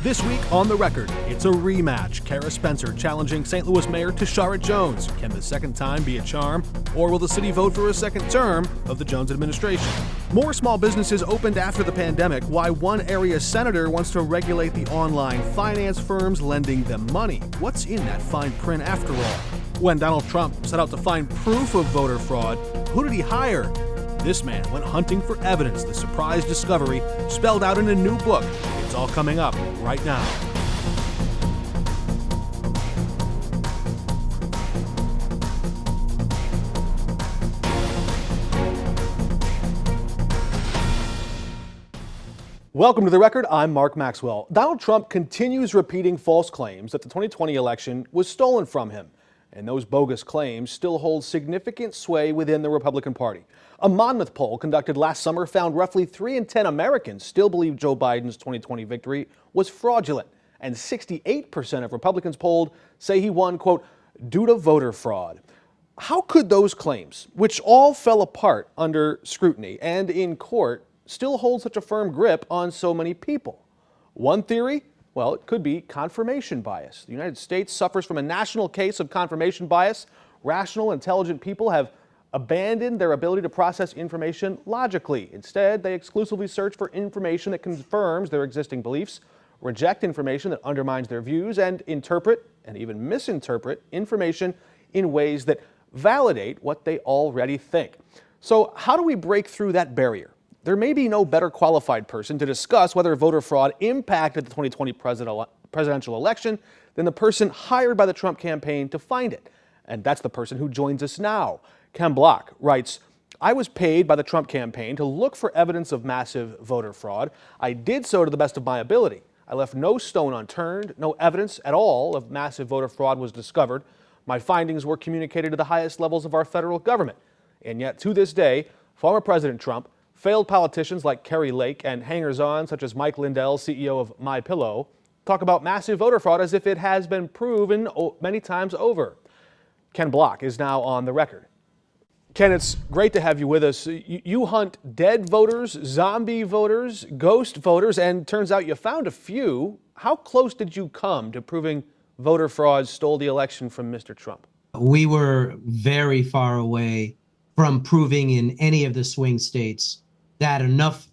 This week on The Record, it's a rematch. Kara Spencer challenging St. Louis Mayor Tashara Jones. Can the second time be a charm, or will the city vote for a second term of the Jones administration? More small businesses opened after the pandemic. Why one area senator wants to regulate the online finance firms lending them money. What's in that fine print after all? When Donald Trump set out to find proof of voter fraud, who did he hire? This man went hunting for evidence. The surprise discovery spelled out in a new book. It's all coming up right now. Welcome to The Record. I'm Mark Maxwell. Donald Trump continues repeating false claims that the 2020 election was stolen from him. And those bogus claims still hold significant sway within the Republican Party. A Monmouth poll conducted last summer found roughly 3 in 10 Americans still believe Joe Biden's 2020 victory was fraudulent. And 68% of Republicans polled say he won, quote, due to voter fraud. How could those claims, which all fell apart under scrutiny and in court, still hold such a firm grip on so many people? One theory? Well, it could be confirmation bias. The United States suffers from a national case of confirmation bias. Rational, intelligent people have abandoned their ability to process information logically. Instead, they exclusively search for information that confirms their existing beliefs, reject information that undermines their views, and interpret and even misinterpret information in ways that validate what they already think. So how do we break through that barrier? There may be no better qualified person to discuss whether voter fraud impacted the 2020 presidential election than the person hired by the Trump campaign to find it. And that's the person who joins us now. Ken Block writes, I was paid by the Trump campaign to look for evidence of massive voter fraud. I did so to the best of my ability. I left no stone unturned. No evidence at all of massive voter fraud was discovered. My findings were communicated to the highest levels of our federal government. And yet, to this day, former President Trump, failed politicians like Kerry Lake, and hangers-on such as Mike Lindell, CEO of MyPillow, talk about massive voter fraud as if it has been proven many times over. Ken Block is now on The Record. Ken, it's great to have you with us. You hunt dead voters, zombie voters, ghost voters, and turns out you found a few. How close did you come to proving voter fraud stole the election from Mr. Trump? We were very far away from proving in any of the swing states that enough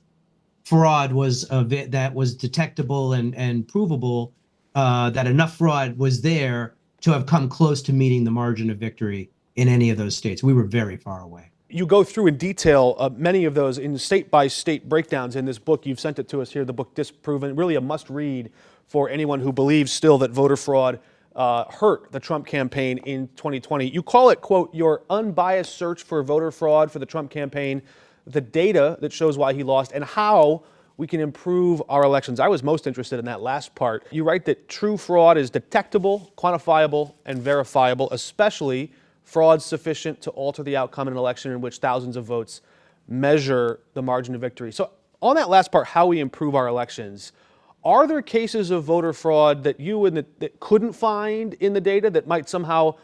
fraud was that was detectable and provable, that enough fraud was there to have come close to meeting the margin of victory in any of those states. We were very far away. You go through in detail many of those in state-by-state breakdowns in this book. You've sent it to us here, the book Disproven, really a must-read for anyone who believes still that voter fraud hurt the Trump campaign in 2020. You call it, quote, your unbiased search for voter fraud for the Trump campaign, the data that shows why he lost, and how we can improve our elections. I was most interested in that last part. You write that true fraud is detectable, quantifiable, and verifiable, especially fraud sufficient to alter the outcome in an election in which thousands of votes measure the margin of victory. So on that last part, how we improve our elections, are there cases of voter fraud that you that couldn't find in the data that might somehow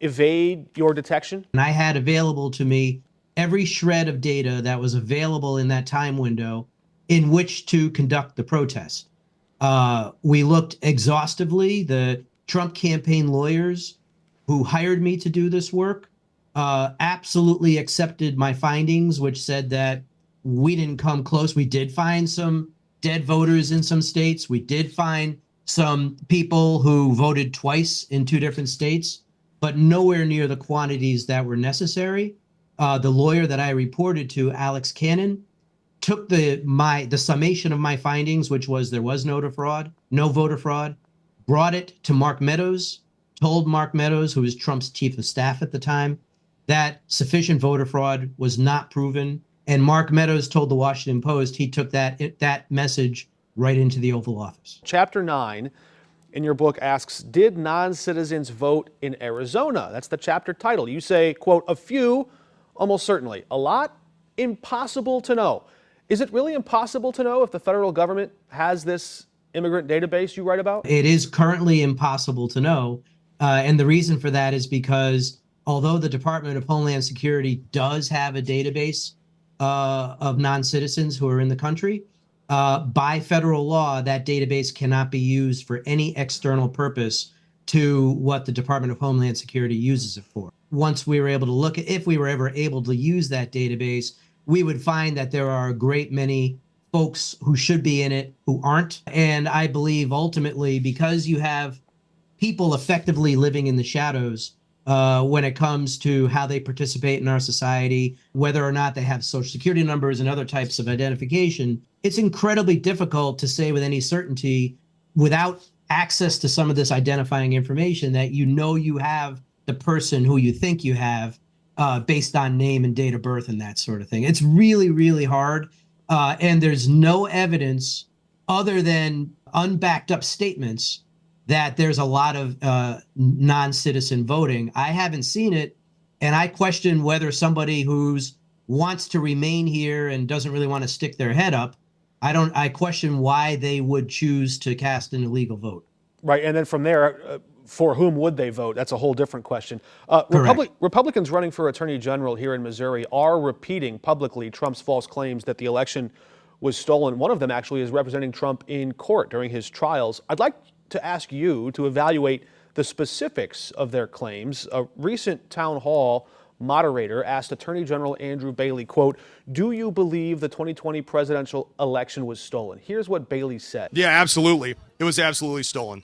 evade your detection? And I had available to me every shred of data that was available in that time window in which to conduct the protest. We looked exhaustively. The Trump campaign lawyers who hired me to do this work absolutely accepted my findings, which said that we didn't come close. We did find some dead voters in some states. We did find some people who voted twice in 2 different states, but nowhere near the quantities that were necessary. The lawyer that I reported to, Alex Cannon, took the summation of my findings, which was there was no voter fraud, brought it to Mark Meadows, told Mark Meadows, who was Trump's chief of staff at the time, that sufficient voter fraud was not proven. And Mark Meadows told the Washington Post he took that message right into the Oval Office. Chapter 9 in your book asks, did non-citizens vote in Arizona? That's the chapter title. You say, quote, a few, almost certainly. A lot? Impossible to know. Is it really impossible to know if the federal government has this immigrant database you write about? It is currently impossible to know. And the reason for that is because although the Department of Homeland Security does have a database of non-citizens who are in the country, by federal law, that database cannot be used for any external purpose to what the Department of Homeland Security uses it for. Once we were able to look at, if we were ever able to use that database, we would find that there are a great many folks who should be in it who aren't. And I believe ultimately, because you have people effectively living in the shadows when it comes to how they participate in our society, whether or not they have social security numbers and other types of identification, it's incredibly difficult to say with any certainty without access to some of this identifying information that you have the person who you think you have based on name and date of birth and that sort of thing. It's really, really hard. And there's no evidence other than unbacked up statements that there's a lot of non-citizen voting. I haven't seen it, and I question whether somebody who's wants to remain here and doesn't really want to stick their head up, I question why they would choose to cast an illegal vote. Right, and then from there, for whom would they vote? That's a whole different question. Republicans running for Attorney General here in Missouri are repeating publicly Trump's false claims that the election was stolen. One of them actually is representing Trump in court during his trials. I'd like to ask you to evaluate the specifics of their claims. A recent town hall moderator asked Attorney General Andrew Bailey, quote, "Do you believe the 2020 presidential election was stolen?" Here's what Bailey said. Yeah, absolutely. It was absolutely stolen.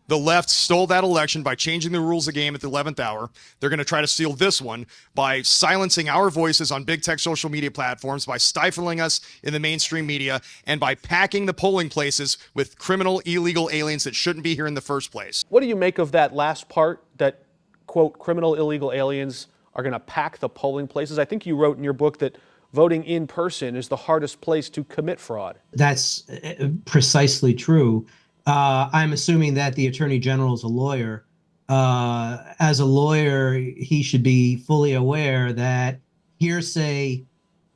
The left stole that election by changing the rules of the game at the 11th hour. They're going to try to steal this one by silencing our voices on big tech social media platforms, by stifling us in the mainstream media, and by packing the polling places with criminal, illegal aliens that shouldn't be here in the first place. What do you make of that last part, that, quote, criminal, illegal aliens are going to pack the polling places? I think you wrote in your book that voting in person is the hardest place to commit fraud. That's precisely true. I'm assuming that the Attorney General is a lawyer. As a lawyer, he should be fully aware that hearsay,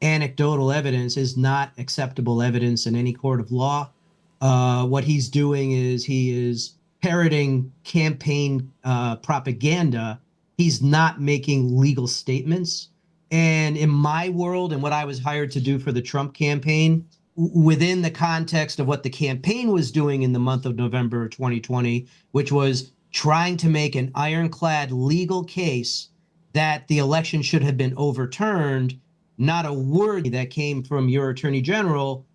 anecdotal evidence is not acceptable evidence in any court of law. What he's doing is he is parroting campaign propaganda. He's not making legal statements. And in my world and what I was hired to do for the Trump campaign, within the context of what the campaign was doing in the month of November 2020, which was trying to make an ironclad legal case that the election should have been overturned, not a word that came from your Attorney General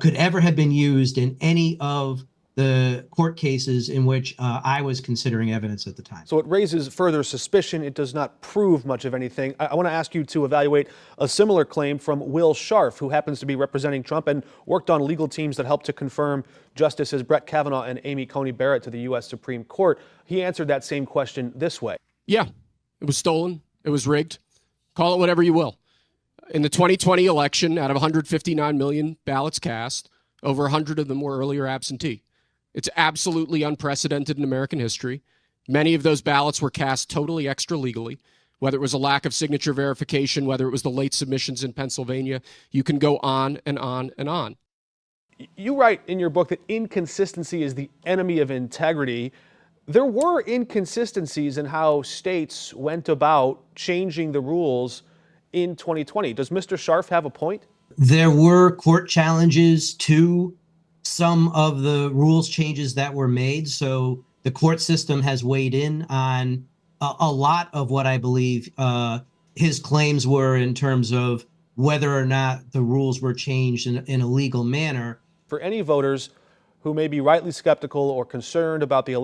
could ever have been used in any of the court cases in which I was considering evidence at the time. So it raises further suspicion. It does not prove much of anything. I want to ask you to evaluate a similar claim from Will Scharf, who happens to be representing Trump and worked on legal teams that helped to confirm Justices Brett Kavanaugh and Amy Coney Barrett to the U.S. Supreme Court. He answered that same question this way. Yeah, it was stolen. It was rigged. Call it whatever you will. In the 2020 election, out of 159 million ballots cast, over 100 of them were earlier absentee. It's absolutely unprecedented in American history. Many of those ballots were cast totally extra legally, whether it was a lack of signature verification, whether it was the late submissions in Pennsylvania. You can go on and on and on. You write in your book that inconsistency is the enemy of integrity. There were inconsistencies in how states went about changing the rules in 2020. Does Mr. Scharf have a point? There were court challenges to some of the rules changes that were made. So the court system has weighed in on a lot of what I believe his claims were in terms of whether or not the rules were changed in a legal manner. For any voters who may be rightly skeptical or concerned about the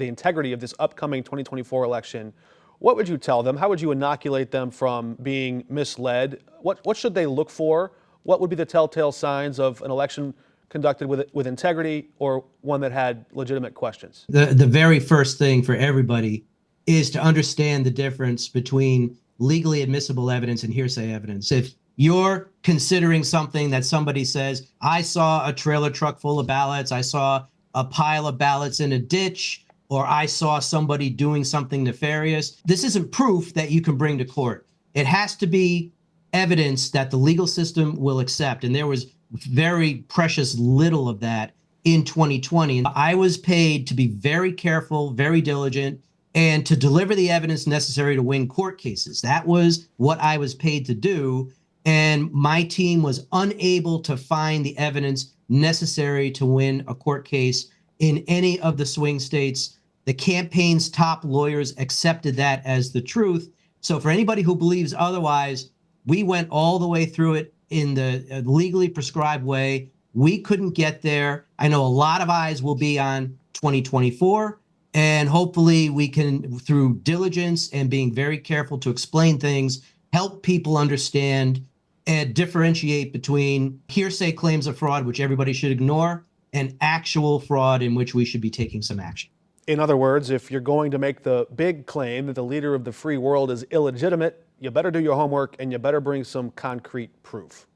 integrity of this upcoming 2024 election, what would you tell them? How would you inoculate them from being misled? What should they look for? What would be the telltale signs of an election conducted with integrity or one that had legitimate questions? The very first thing for everybody is to understand the difference between legally admissible evidence and hearsay evidence. If you're considering something that somebody says, I saw a trailer truck full of ballots, I saw a pile of ballots in a ditch, or I saw somebody doing something nefarious, this isn't proof that you can bring to court. It has to be evidence that the legal system will accept. And there was very precious little of that in 2020. And I was paid to be very careful, very diligent, and to deliver the evidence necessary to win court cases. That was what I was paid to do. And my team was unable to find the evidence necessary to win a court case in any of the swing states. The campaign's top lawyers accepted that as the truth. So for anybody who believes otherwise, we went all the way through it in the legally prescribed way. We couldn't get there. I know a lot of eyes will be on 2024, and hopefully we can, through diligence and being very careful to explain things, help people understand and differentiate between hearsay claims of fraud, which everybody should ignore, and actual fraud in which we should be taking some action. In other words, if you're going to make the big claim that the leader of the free world is illegitimate, you better do your homework and you better bring some concrete proof.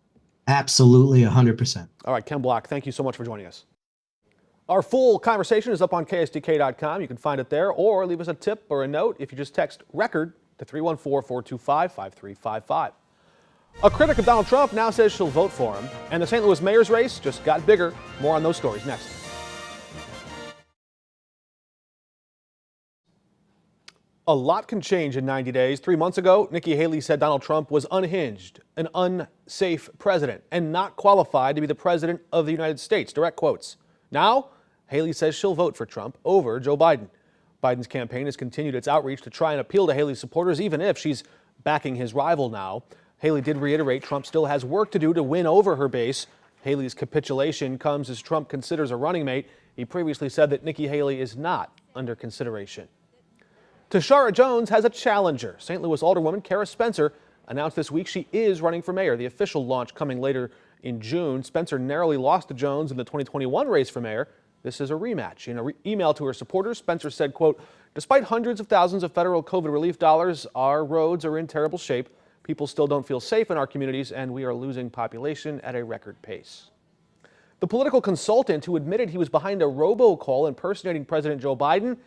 Absolutely, 100%. All right, Ken Block, thank you so much for joining us. Our full conversation is up on ksdk.com. You can find it there, or leave us a tip or a note if you just text RECORD to 314-425-5355. A critic of Donald Trump now says she'll vote for him, and the St. Louis mayor's race just got bigger. More on those stories next. A lot can change in 90 days. 3 months ago, Nikki Haley said Donald Trump was unhinged, an unsafe president, and not qualified to be the president of the United States. Direct quotes. Now, Haley says she'll vote for Trump over Joe Biden. Biden's campaign has continued its outreach to try and appeal to Haley's supporters, even if she's backing his rival now. Haley did reiterate Trump still has work to do to win over her base. Haley's capitulation comes as Trump considers a running mate. He previously said that Nikki Haley is not under consideration. Tashara Jones has a challenger. St. Louis Alderwoman Kara Spencer announced this week she is running for mayor. The official launch coming later in June. Spencer narrowly lost to Jones in the 2021 race for mayor. This is a rematch. In an email to her supporters, Spencer said, quote, "Despite hundreds of thousands of federal COVID relief dollars, our roads are in terrible shape. People still don't feel safe in our communities, and we are losing population at a record pace." The political consultant who admitted he was behind a robocall impersonating President Joe Biden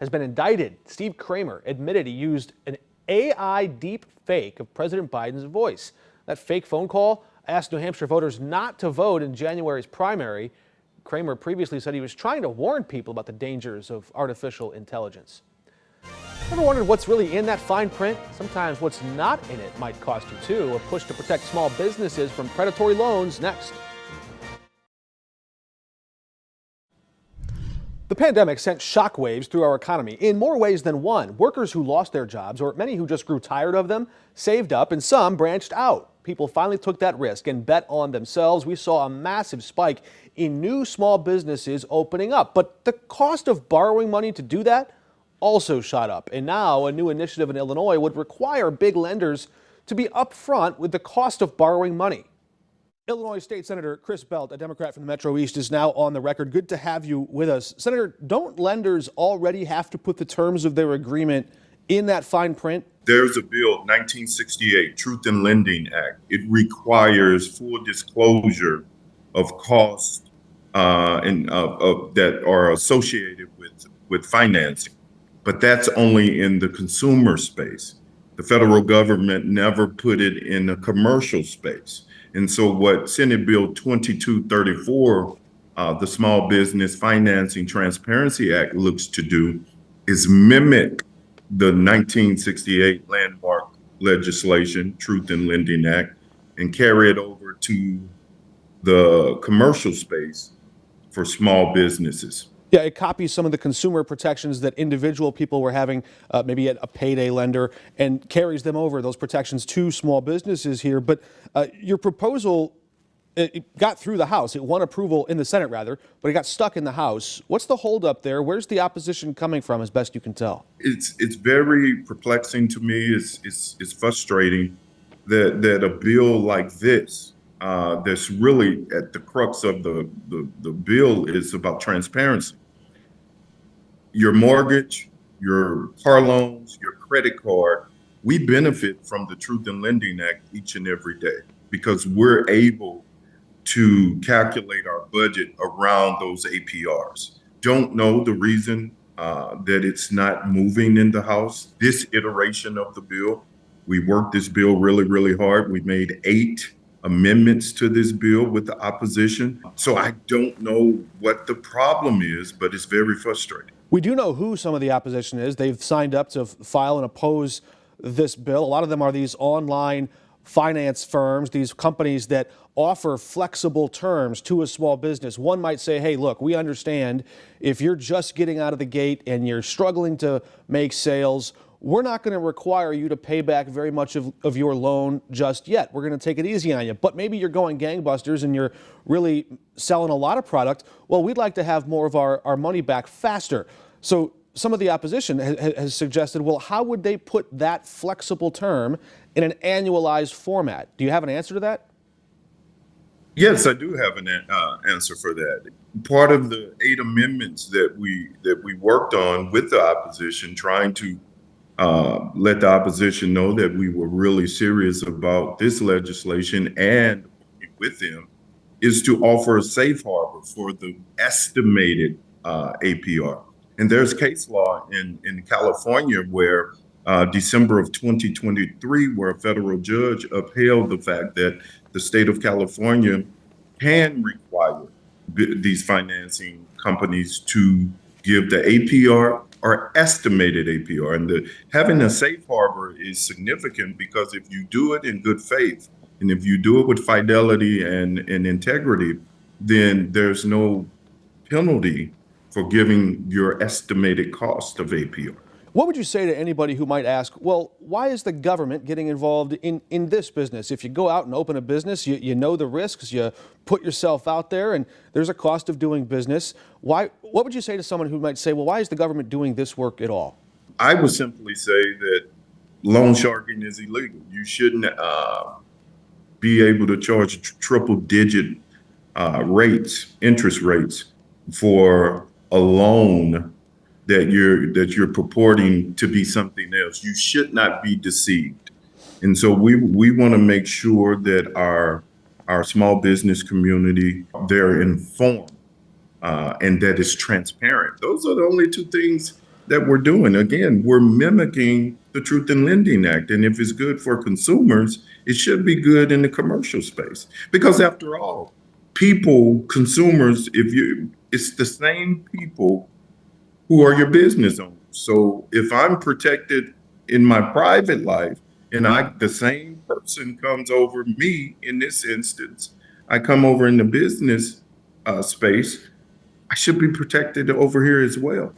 has been indicted. Steve Kramer admitted he used an AI deep fake of President Biden's voice. That fake phone call asked New Hampshire voters not to vote in January's primary. Kramer previously said he was trying to warn people about the dangers of artificial intelligence. Ever wondered what's really in that fine print? Sometimes what's not in it might cost you too. A push to protect small businesses from predatory loans next. The pandemic sent shockwaves through our economy in more ways than one. Workers who lost their jobs, or many who just grew tired of them, saved up, and some branched out. People finally took that risk and bet on themselves. We saw a massive spike in new small businesses opening up. But the cost of borrowing money to do that also shot up. And now a new initiative in Illinois would require big lenders to be upfront with the cost of borrowing money. Illinois State Senator Chris Belt, a Democrat from the Metro East, is now on the record. Good to have you with us. Senator, don't lenders already have to put the terms of their agreement in that fine print? There's a bill, 1968, Truth in Lending Act. It requires full disclosure of costs that are associated with financing. But that's only in the consumer space. The federal government never put it in the commercial space. And so what Senate Bill 2234, the Small Business Financing Transparency Act, looks to do is mimic the 1968 landmark legislation, Truth in Lending Act, and carry it over to the commercial space for small businesses. Yeah, it copies some of the consumer protections that individual people were having, maybe at a payday lender, and carries them over, those protections, to small businesses here. But your proposal, it got through the House. It won approval in the Senate, rather, but it got stuck in the House. What's the holdup there? Where's the opposition coming from, as best you can tell? It's very perplexing to me. It's frustrating that a bill like this, that's really at the crux of the bill, is about transparency. Your mortgage, your car loans, your credit card, we benefit from the Truth in Lending Act each and every day because we're able to calculate our budget around those APRs. Don't know the reason that it's not moving in the House. This iteration of the bill, we worked this bill really, really hard. We made 8 amendments to this bill with the opposition. So I don't know what the problem is, but it's very frustrating. We do know who some of the opposition is. They've signed up to file and oppose this bill. A lot of them are these online finance firms, these companies that offer flexible terms to a small business. One might say, hey, look, we understand if you're just getting out of the gate and you're struggling to make sales, we're not going to require you to pay back very much of your loan just yet. We're going to take it easy on you. But maybe you're going gangbusters and you're really selling a lot of product. Well, we'd like to have more of our money back faster. So some of the opposition has suggested, well, how would they put that flexible term in an annualized format? Do you have an answer to that? Yes, I do have an answer for that. Part of the 8 amendments that we worked on with the opposition, trying to let the opposition know that we were really serious about this legislation and with them, is to offer a safe harbor for the estimated APR. And there's case law in California where December of 2023, where a federal judge upheld the fact that the state of California can require these financing companies to give the APR or estimated APR. And having a safe harbor is significant because if you do it in good faith, and if you do it with fidelity and integrity, then there's no penalty for giving your estimated cost of APR. What would you say to anybody who might ask, well, why is the government getting involved in this business? If you go out and open a business, you know the risks, you put yourself out there, and there's a cost of doing business. What would you say to someone who might say, well, why is the government doing this work at all? I would simply say that loan sharking is illegal. You shouldn't be able to charge triple-digit interest rates for a loan that you're purporting to be something else. You should not be deceived. And so we want to make sure that our small business community, they're informed and that it's transparent. Those are the only 2 things that we're doing. Again, we're mimicking the Truth in Lending Act. And if it's good for consumers, it should be good in the commercial space. Because after all, consumers, it's the same people who are your business owners. So if I'm protected in my private life and the same person comes over me in this instance, I come over in the business space, I should be protected over here as well.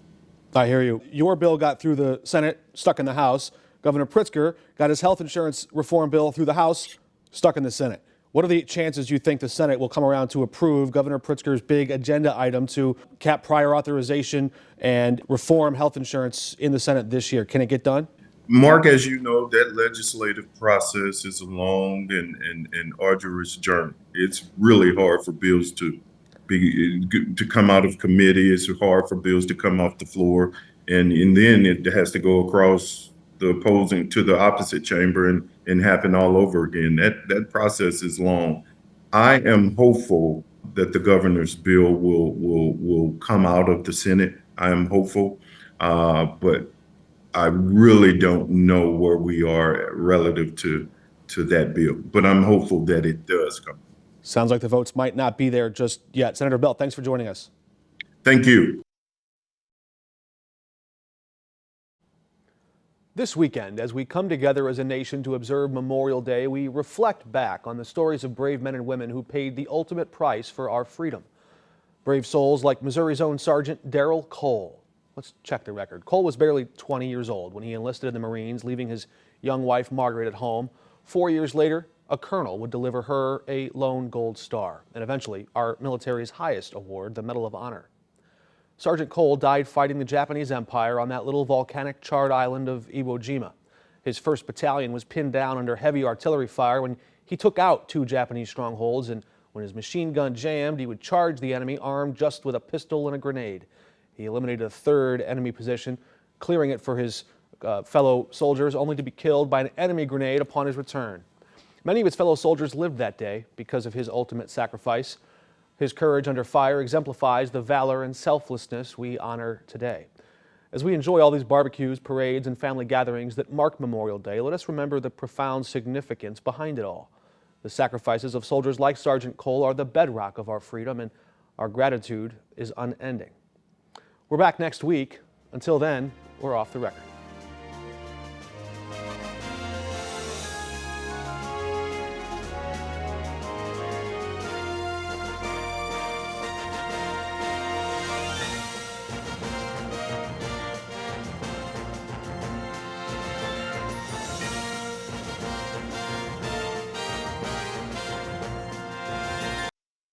I hear you. Your bill got through the Senate, stuck in the House. Governor Pritzker got his health insurance reform bill through the House, stuck in the Senate. What are the chances you think the Senate will come around to approve Governor Pritzker's big agenda item to cap prior authorization and reform health insurance in the Senate this year? Can it get done? Mark, as you know, that legislative process is a long and arduous journey. It's really hard for bills to come out of committee. It's hard for bills to come off the floor. And then it has to go across the opposite chamber and happen all over again. That process is long. I am hopeful that the governor's bill will come out of the Senate. I am hopeful, but I really don't know where we are relative to that bill. But I'm hopeful that it does come. Sounds like the votes might not be there just yet. Senator Bell, thanks for joining us. Thank you. This weekend, as we come together as a nation to observe Memorial Day, we reflect back on the stories of brave men and women who paid the ultimate price for our freedom. Brave souls like Missouri's own Sergeant Darrell Cole. Let's check the record. Cole was barely 20 years old when he enlisted in the Marines, leaving his young wife Margaret at home. 4 years later, a colonel would deliver her a lone gold star, and eventually our military's highest award, the Medal of Honor. Sergeant Cole died fighting the Japanese Empire on that little volcanic charred island of Iwo Jima. His 1st Battalion was pinned down under heavy artillery fire when he took out 2 Japanese strongholds, and when his machine gun jammed, he would charge the enemy armed just with a pistol and a grenade. He eliminated a 3rd enemy position, clearing it for his fellow soldiers, only to be killed by an enemy grenade upon his return. Many of his fellow soldiers lived that day because of his ultimate sacrifice. His courage under fire exemplifies the valor and selflessness we honor today. As we enjoy all these barbecues, parades, and family gatherings that mark Memorial Day, let us remember the profound significance behind it all. The sacrifices of soldiers like Sergeant Cole are the bedrock of our freedom, and our gratitude is unending. We're back next week. Until then, we're off the record.